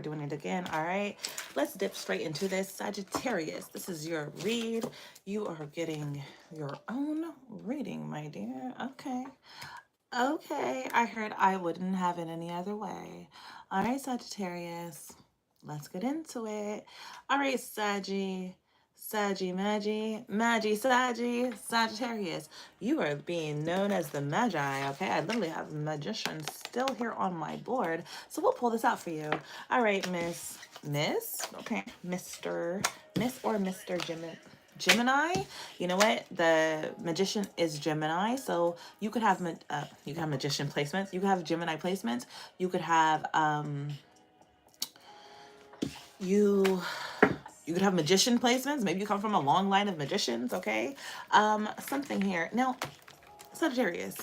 We're doing it again. All right. Let's dip straight into this. Sagittarius, this is your read. You are getting your own reading, my dear. Okay. Okay. I heard I wouldn't have it any other way. All right, Sagittarius. Let's get into it. All right, Sagittarius. You are being known as the Magi, okay? I literally have magician still here on my board. So we'll pull this out for you. All right, okay, Miss or Mr. Gemini. You know what? The magician is Gemini, so you could have magician placements. You could have Gemini placements. You could have you could have magician placements. Maybe you come from a long line of magicians, okay? Something here. Now, Sagittarius,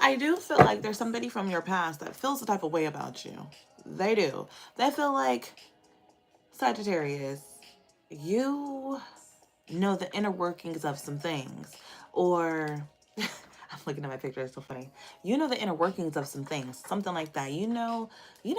I do feel like there's somebody from your past that feels the type of way about you. They do. They feel like, Sagittarius, you know the inner workings of some things. Or I'm looking at my picture, it's so funny. You know the inner workings of some things, something like that. You know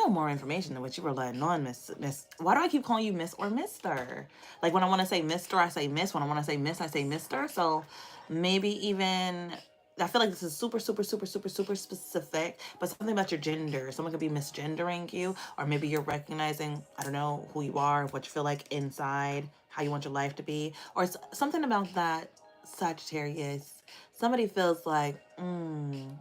more information than what you were letting on, Miss. Why do I keep calling you Miss or Mister? Like when I want to say Mister, I say Miss. When I want to say Miss, I say Mister. So maybe even I feel like this is super, super, super, super, super specific, but something about your gender. Someone could be misgendering you, or maybe you're recognizing, I don't know, who you are, what you feel like inside, how you want your life to be, or it's something about that, Sagittarius. Somebody feels like,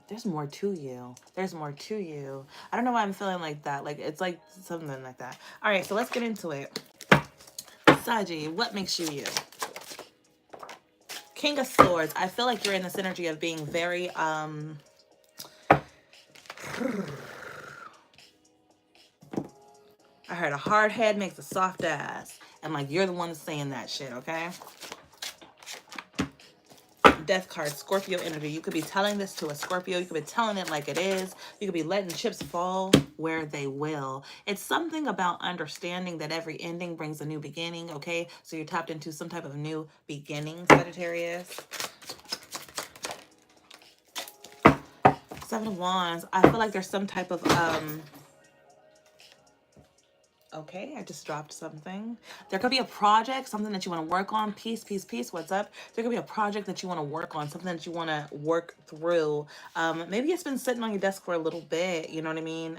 there's more to you. There's more to you. I don't know why I'm feeling like that. Like, it's like something like that. All right, so let's get into it. Sagi, what makes you you? King of Swords. I feel like you're in this energy of being very, I heard a hard head makes a soft ass. And like, you're the one that's saying that shit, okay? Death card, Scorpio energy. You could be telling this to a Scorpio. You could be telling it like it is. You could be letting chips fall where they will. It's something about understanding that every ending brings a new beginning, okay? So you're tapped into some type of new beginning, Sagittarius. Seven of Wands. I feel like there's some type of, okay, I just dropped something. There could be a project, something that you want to work on. Peace, peace, peace. What's up? There could be a project that you want to work on, something that you want to work through. Maybe it's been sitting on your desk for a little bit. You know what I mean?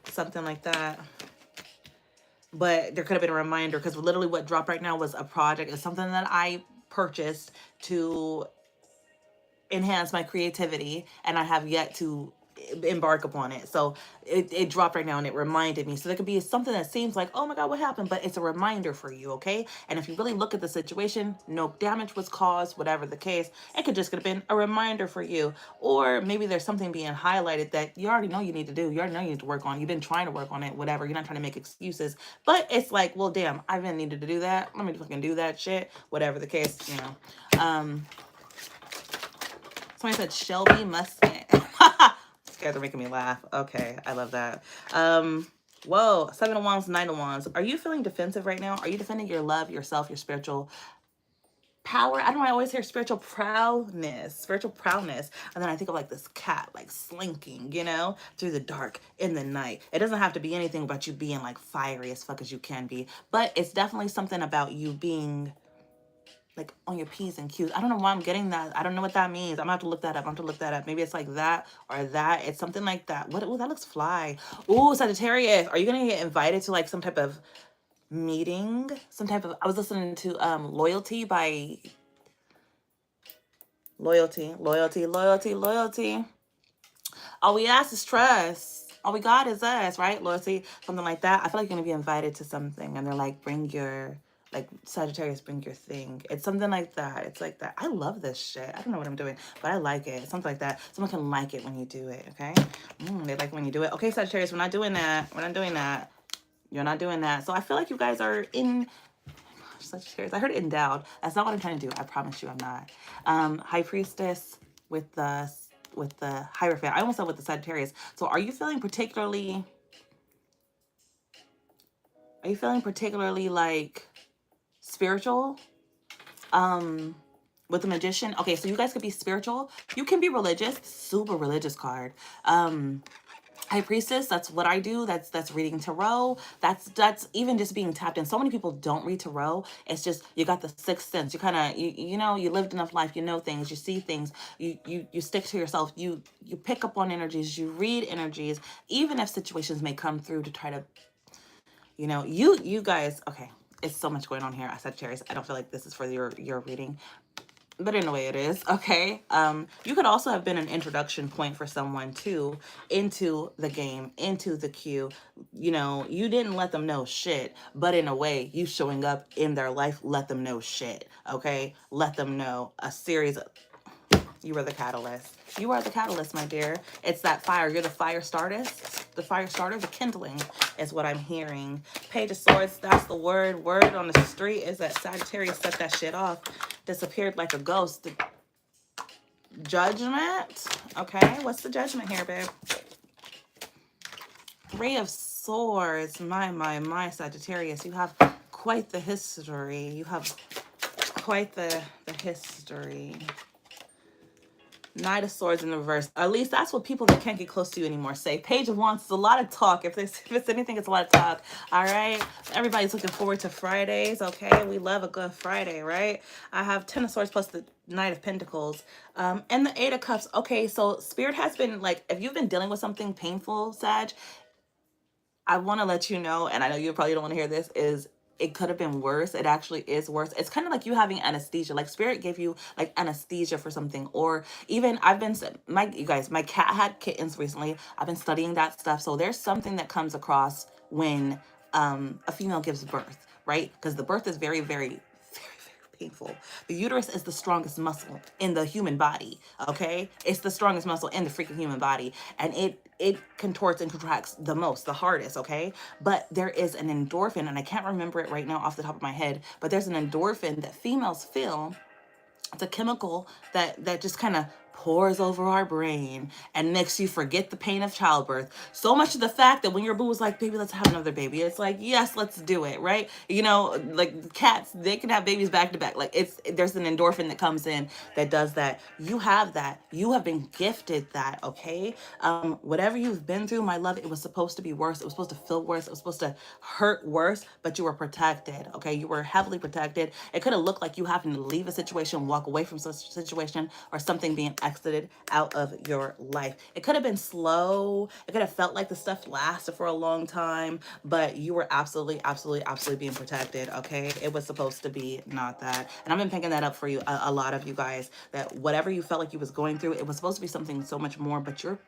Something like that. But there could have been a reminder, because literally what dropped right now was a project. It's something that I purchased to enhance my creativity, and I have yet to embark upon it. So it dropped right now and it reminded me. So there could be something that seems like, oh my God, what happened? But it's a reminder for you, okay? And if you really look at the situation, no damage was caused, whatever the case, it could just have been a reminder for you. Or maybe there's something being highlighted that you already know you need to do. You already know you need to work on. You've been trying to work on it, whatever. You're not trying to make excuses. But it's like, well, damn, I've been needed to do that. Let me fucking do that shit. Whatever the case, you know. Somebody said Shelby Mustang. You guys are making me laugh. Okay, I love that. Whoa, Seven of Wands, Nine of Wands. Are you feeling defensive right now? Are you defending your love, yourself, your spiritual power? I don't know, I always hear spiritual prowess. And then I think of like this cat, like slinking, you know, through the dark in the night. It doesn't have to be anything about you being like fiery as fuck as you can be. But it's definitely something about you being like on your P's and Q's. I don't know why I'm getting that. I don't know what that means. I'm gonna have to look that up. Maybe it's like that or that. It's something like that. What? Oh, that looks fly. Ooh, Sagittarius. Are you gonna get invited to like some type of meeting? I was listening to Loyalty by Loyalty. All we ask is trust. All we got is us, right? Loyalty, something like that. I feel like you're gonna be invited to something and they're like, bring your, like, Sagittarius, bring your thing. It's something like that. It's like that. I love this shit. I don't know what I'm doing, but I like it. It's something like that. Someone can like it when you do it, okay? They like when you do it. Okay, Sagittarius, we're not doing that. We're not doing that. You're not doing that. So I feel like you guys are in... Sagittarius. I heard endowed. That's not what I'm trying to do. I promise you I'm not. High Priestess with the Hierophant. I almost said with the Sagittarius. So are you feeling particularly like spiritual? With the Magician. Okay, so you guys could be spiritual. You can be religious. Super religious card. High Priestess, that's what I do. That's reading tarot. That's even just being tapped in. So many people don't read tarot. It's just you got the sixth sense. You kind of you know, you lived enough life, you know things, you see things, you stick to yourself. You pick up on energies, you read energies, even if situations may come through to try to, you know, you guys, okay. It's so much going on here. I said Sagittarius. I don't feel like this is for your reading, but in a way it is. Okay, you could also have been an introduction point for someone too into the game, into the queue. You know, you didn't let them know shit, but in a way you showing up in their life let them know shit. Okay, let them know a series of, you are the catalyst. You are the catalyst, my dear. It's that fire. You're the fire starter. The fire starter, the kindling is what I'm hearing. Page of Swords, that's the word. Word on the street is that Sagittarius set that shit off. Disappeared like a ghost. The judgment. Okay, what's the judgment here, babe? Three of Swords. My Sagittarius. You have quite the history. You have quite the history. Knight of Swords in the reverse. At least that's what people that can't get close to you anymore say. Page of Wands is a lot of talk. If it's anything, it's a lot of talk. All right. Everybody's looking forward to Fridays. Okay. We love a good Friday, right? I have 10 of Swords plus the Knight of Pentacles. And the Eight of Cups. Okay. So Spirit has been like, if you've been dealing with something painful, Sag, I want to let you know, and I know you probably don't want to hear this, is it could have been worse. It actually is worse. It's kind of like you having anesthesia. Like Spirit gave you like anesthesia for something. Or even I've been, you guys, my cat had kittens recently. I've been studying that stuff. So there's something that comes across when a female gives birth, right? Because the birth is very, very painful. The uterus is the strongest muscle in the human body, okay? It's the strongest muscle in the freaking human body, and it contorts and contracts the most, the hardest, okay? But there is an endorphin, and I can't remember it right now off the top of my head, but there's an endorphin that females feel. It's a chemical that just kind of pours over our brain and makes you forget the pain of childbirth. So much of the fact that when your boo was like, baby, let's have another baby, it's like, yes, let's do it, right? You know, like cats, they can have babies back to back. Like there's an endorphin that comes in that does that. You have that. You have been gifted that, okay? Whatever you've been through, my love, it was supposed to be worse. It was supposed to feel worse. It was supposed to hurt worse, but you were protected, okay? You were heavily protected. It could have looked like you having to leave a situation, walk away from such a situation, or something being exited out of your life. It could have been slow. It could have felt like the stuff lasted for a long time, but you were absolutely, absolutely, absolutely being protected, okay? It was supposed to be not that. And I've been picking that up for you, a lot of you guys, that whatever you felt like you was going through, it was supposed to be something so much more, but your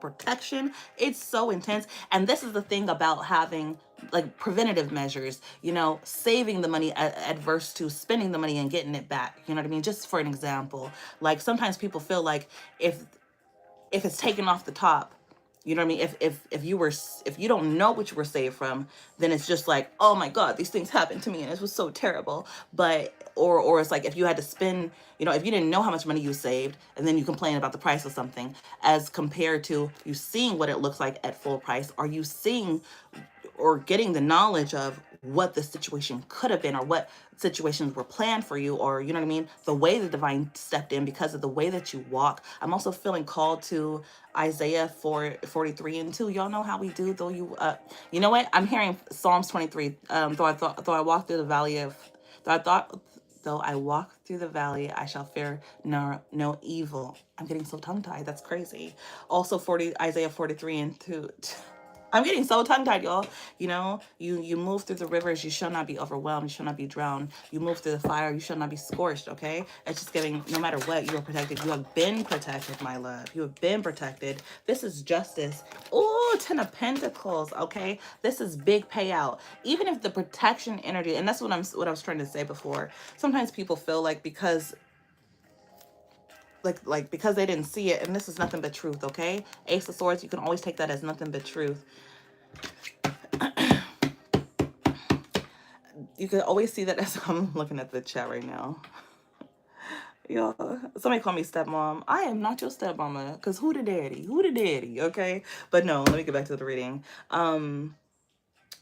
protection, it's so intense. And this is the thing about having like preventative measures, you know, saving the money adverse to spending the money and getting it back. You know what I mean? Just for an example, like sometimes people feel like if it's taken off the top, you know what I mean? If you don't know what you were saved from, then it's just like, oh my God, these things happened to me and it was so terrible. But or it's like if you had to spend, you know, if you didn't know how much money you saved and then you complain about the price of something, as compared to you seeing what it looks like at full price, are you seeing or getting the knowledge of what the situation could have been or what situations were planned for you, or you know what I mean, the way the divine stepped in because of the way that you walk. I'm also feeling called to Isaiah 43 and 2. Y'all know how we do, though you know what, I'm hearing Psalms 23. Though I walk through the valley of though I walk through the valley, I shall fear no evil. I'm getting so tongue tied, that's crazy. Also Isaiah 43 and 2. I'm getting so tongue-tied, y'all. You know, you move through the rivers, you shall not be overwhelmed, you shall not be drowned. You move through the fire, you shall not be scorched, okay? It's just giving, no matter what, you are protected. You have been protected, my love. You have been protected. This is justice. Oh, 10 of Pentacles, okay? This is big payout. Even if the protection energy, and that's what I was trying to say before. Sometimes people feel like because because they didn't see it, and this is nothing but truth, okay? Ace of Swords, you can always take that as nothing but truth. You can always see that as I'm looking at the chat right now. Y'all, somebody call me stepmom. I am not your stepmama, because who the daddy? Who the daddy, okay? But no, let me get back to the reading.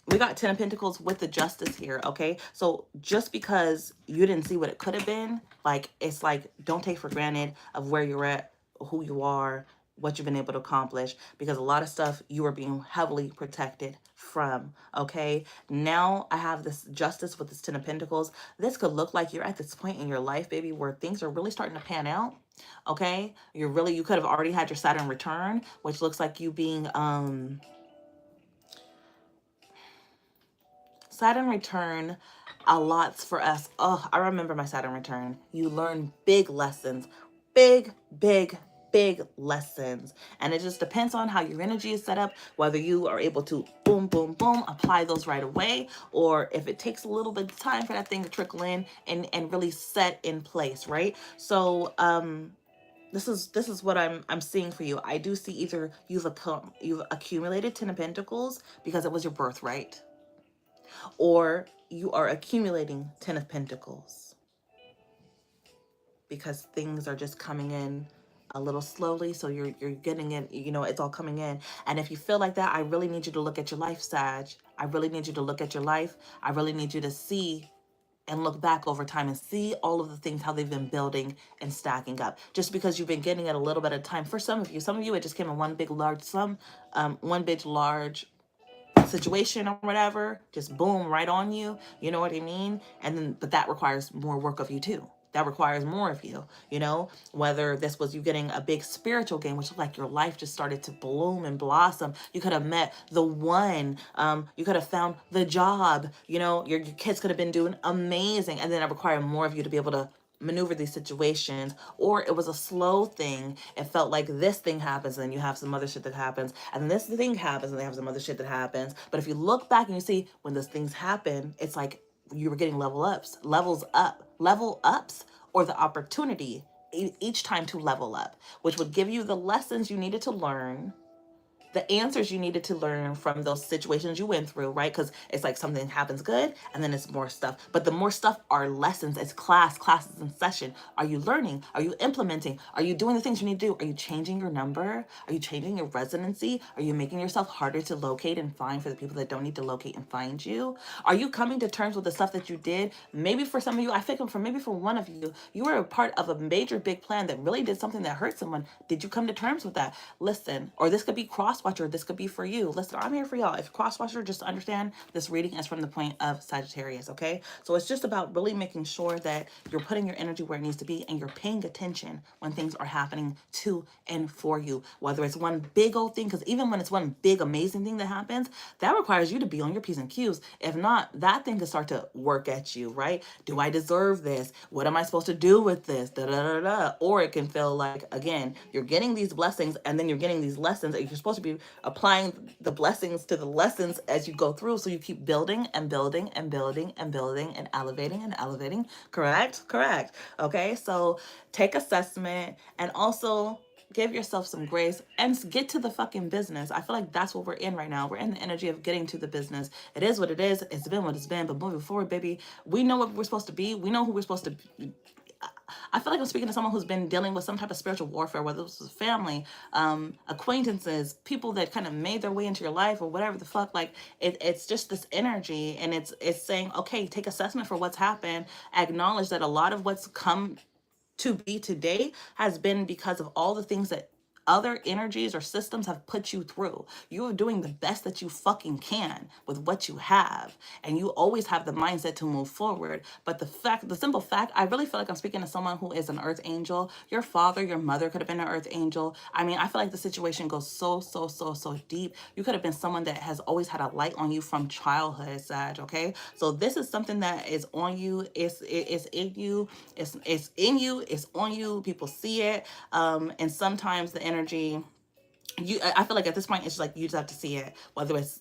We got 10 of Pentacles with the Justice here, okay? So just because you didn't see what it could have been, like, it's like, don't take for granted of where you're at, who you are. what you've been able to accomplish, because a lot of stuff you are being heavily protected from. Okay, now I have this justice with this 10 of Pentacles. This could look like you're at this point in your life, baby, where things are really starting to pan out. Okay, you could have already had your Saturn return, which looks like you being Saturn return a lot for us. Oh, I remember my Saturn return. You learn big lessons, big, big, big lessons. And it just depends on how your energy is set up, whether you are able to boom, boom, boom, apply those right away, or if it takes a little bit of time for that thing to trickle in and really set in place, right? So, this is what I'm seeing for you. I do see either you've accumulated 10 of Pentacles because it was your birthright, or you are accumulating 10 of Pentacles because things are just coming in a little slowly. So you're getting it, it's all coming in. And if you feel like that, I really need you to look at your life, Sag. I really need you to look at your life. I really need you to see and look back over time and see all of the things, how they've been building and stacking up. Just because you've been getting it a little bit of time. For some of you, it just came in one big large situation or whatever, just boom, right on you. You know what I mean? And then, but that requires more work of you too. That requires more of you, whether this was you getting a big spiritual gain, which looked like your life just started to bloom and blossom. You could have met the one, you could have found the job, your kids could have been doing amazing. And then it required more of you to be able to maneuver these situations. Or it was a slow thing. It felt like this thing happens and then you have some other shit that happens, and then this thing happens and they have some other shit that happens. But if you look back and you see when those things happen, it's like you were getting level ups, or the opportunity each time to level up, which would give you the lessons you needed to learn, the answers you needed to learn from those situations you went through, right? Because it's like something happens good and then it's more stuff. But the more stuff are lessons. It's classes in session. Are you learning? Are you implementing? Are you doing the things you need to do? Are you changing your number? Are you changing your resonancy? Are you making yourself harder to locate and find for the people that don't need to locate and find you? Are you coming to terms with the stuff that you did? Maybe for some of you, I think maybe for one of you, you were a part of a major big plan that really did something that hurt someone. Did you come to terms with that? Listen, or this could be crosswatcher. This could be for you. Listen, I'm here for y'all. If crosswatcher, just understand this reading is from the point of Sagittarius, okay? So it's just about really making sure that you're putting your energy where it needs to be and you're paying attention when things are happening to and for you. Whether it's one big old thing, because even when it's one big amazing thing that happens, that requires you to be on your P's and Q's. If not, that thing can start to work at you, right? Do I deserve this? What am I supposed to do with this? Da, da, da, da. Or it can feel like, again, you're getting these blessings and then you're getting these lessons, and you're supposed to be applying the blessings to the lessons as you go through. So you keep building and building and building and building and elevating. Correct. Okay, so take assessment and also give yourself some grace and get to the fucking business. I feel like that's what we're in right now. We're in the energy of getting to the business. It is what it is. It's been what it's been. But moving forward, baby, we know what we're supposed to be. We know who we're supposed to be. I feel like I'm speaking to someone who's been dealing with some type of spiritual warfare, whether this was family, acquaintances, people that kind of made their way into your life or whatever the fuck. Like it's just this energy, and it's saying, okay, take assessment for what's happened. Acknowledge that a lot of what's come to be today has been because of all the things that other energies or systems have put you through. You are doing the best that you fucking can with what you have. And you always have the mindset to move forward. But the simple fact, I really feel like I'm speaking to someone who is an earth angel. Your father, your mother could have been an earth angel. I mean, I feel like the situation goes so deep. You could have been someone that has always had a light on you from childhood, Sag, okay? So this is something that is on you. It's in you. It's in you. It's on you. People see it. And sometimes the energy, I feel like at this point it's like you just have to see it, whether it's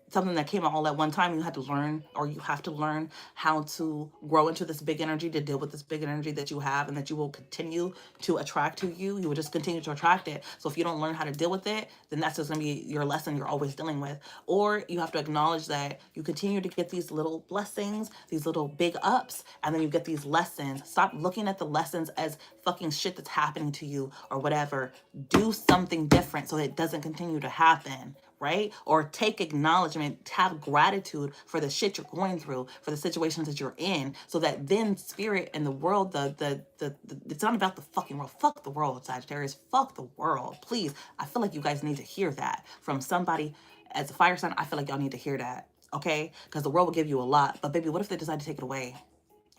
something that came out all at one time. You had to learn, or you have to learn how to grow into this big energy, to deal with this big energy that you have and that you will continue to attract to you. You will just continue to attract it. So if you don't learn how to deal with it, then that's just going to be your lesson you're always dealing with. Or you have to acknowledge that you continue to get these little blessings, these little big ups, and then you get these lessons. Stop looking at the lessons as fucking shit that's happening to you or whatever. Do something different so it doesn't continue to happen, right? Or take acknowledgement, have gratitude for the shit you're going through, for the situations that you're in, so that then spirit and the world, it's not about the fucking world. Fuck the world, Sagittarius. Fuck the world. Please. I feel like you guys need to hear that from somebody as a fire sign. I feel like y'all need to hear that, okay? Because the world will give you a lot, but baby, what if they decide to take it away?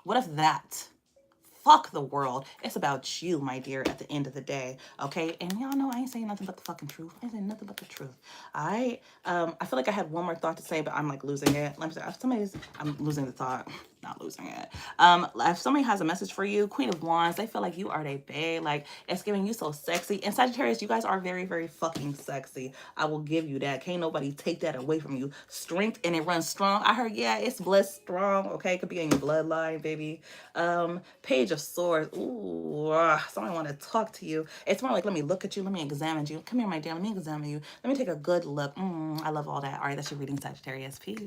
What if that? Fuck the world. It's about you, my dear, at the end of the day. Okay? And y'all know I ain't saying nothing but the fucking truth. I ain't saying nothing but the truth. Alright? I feel like I had one more thought to say, but I'm like losing it. Let me see. If I'm losing the thought. Not losing it. If somebody has a message for you, Queen of Wands, they feel like you are they bae. Like it's giving you so sexy. And Sagittarius, you guys are very, very fucking sexy. I will give you that. Can't nobody take that away from you. Strength and it runs strong. I heard, yeah, it's blood strong. Okay, it could be in your bloodline, baby. Page of Swords. Ooh, somebody want to talk to you. It's more like, let me look at you. Let me examine you. Come here, my dear. Let me examine you. Let me take a good look. I love all that. All right, that's your reading, Sagittarius. Peace.